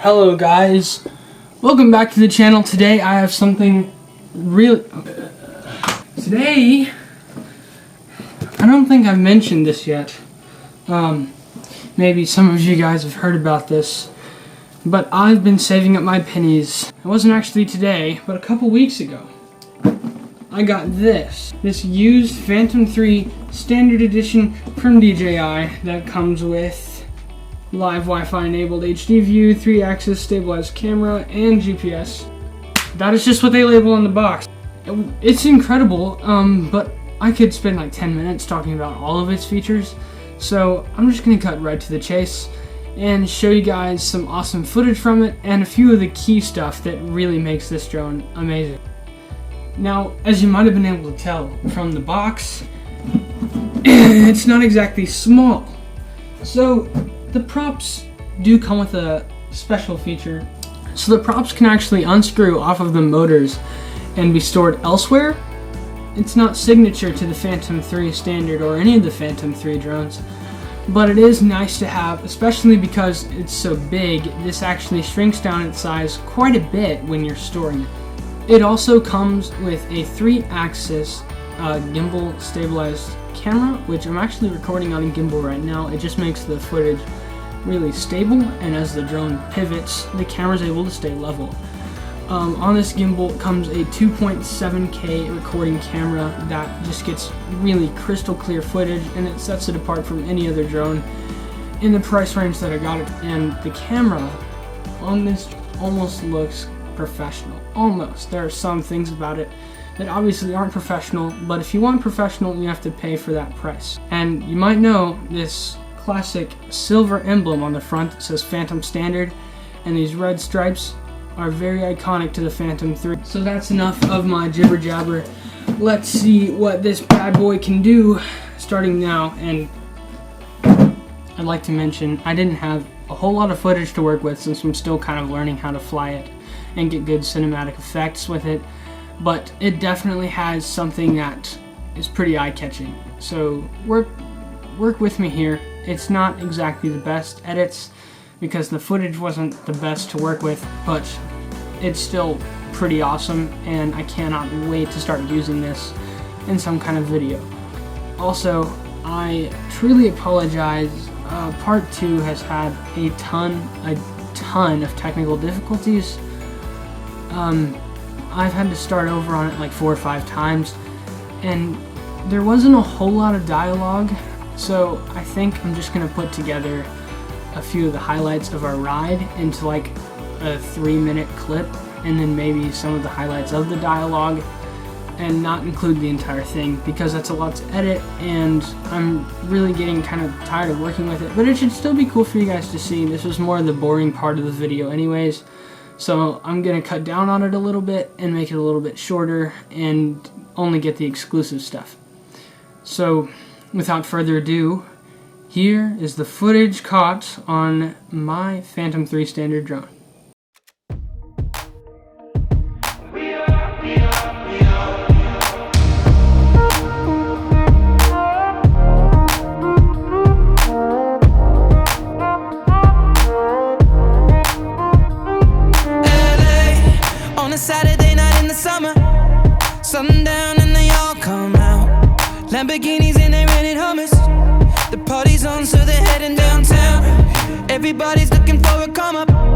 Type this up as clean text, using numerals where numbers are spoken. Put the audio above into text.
Hello guys, welcome back to the channel. Today I have something really... Today, I don't think I've mentioned this yet. Maybe some of you guys have heard about this, but I've been saving up my pennies. It wasn't actually today, but a couple weeks ago. I got this used Phantom 3 Standard Edition from DJI that comes with live Wi-Fi enabled HD view, 3-axis stabilized camera, and GPS. That is just what they label on the box. It's incredible, but I could spend like 10 minutes talking about all of its features, so I'm just gonna cut right to the chase and show you guys some awesome footage from it and a few of the key stuff that really makes this drone amazing. Now, as you might have been able to tell from the box, it's not exactly small. So the props do come with a special feature. So the props can actually unscrew off of the motors and be stored elsewhere. It's not signature to the Phantom 3 standard or any of the Phantom 3 drones, but it is nice to have, especially because it's so big. This actually shrinks down in size quite a bit when you're storing it. It also comes with a 3-axis gimbal stabilized camera, which I'm actually recording on a gimbal right now. It just makes the footage really stable, and as the drone pivots, the camera's able to stay level. On this gimbal comes a 2.7K recording camera that just gets really crystal clear footage, and it sets it apart from any other drone in the price range that I got it. And the camera on this almost looks professional. Almost. There are some things about it that obviously aren't professional, but if you want professional, you have to pay for that price. And you might know this classic silver emblem on the front that says Phantom Standard, and these red stripes are very iconic to the Phantom 3. So that's enough of my jibber jabber. Let's see what this bad boy can do starting now. And I'd like to mention I didn't have a whole lot of footage to work with since I'm still kind of learning how to fly it and get good cinematic effects with it, but it definitely has something that is pretty eye-catching. So work with me here. It's not exactly the best edits because the footage wasn't the best to work with, but it's still pretty awesome, and I cannot wait to start using this in some kind of video. Also, I truly apologize. Part 2 has had a ton of technical difficulties. I've had to start over on it like 4 or 5 times, and there wasn't a whole lot of dialogue, so I think I'm just gonna put together a few of the highlights of our ride into like a 3-minute clip, and then maybe some of the highlights of the dialogue, and not include the entire thing because that's a lot to edit, and I'm really getting kind of tired of working with it, but it should still be cool for you guys to see. This was more of the boring part of the video anyways, so I'm gonna cut down on it a little bit and make it a little bit shorter and only get the exclusive stuff. So without further ado, here is the footage caught on my Phantom 3 standard drone. Saturday night in the summer, sundown and they all come out. Lamborghinis and they rented Hummers. The party's on, so they're heading downtown. Everybody's looking for a come up.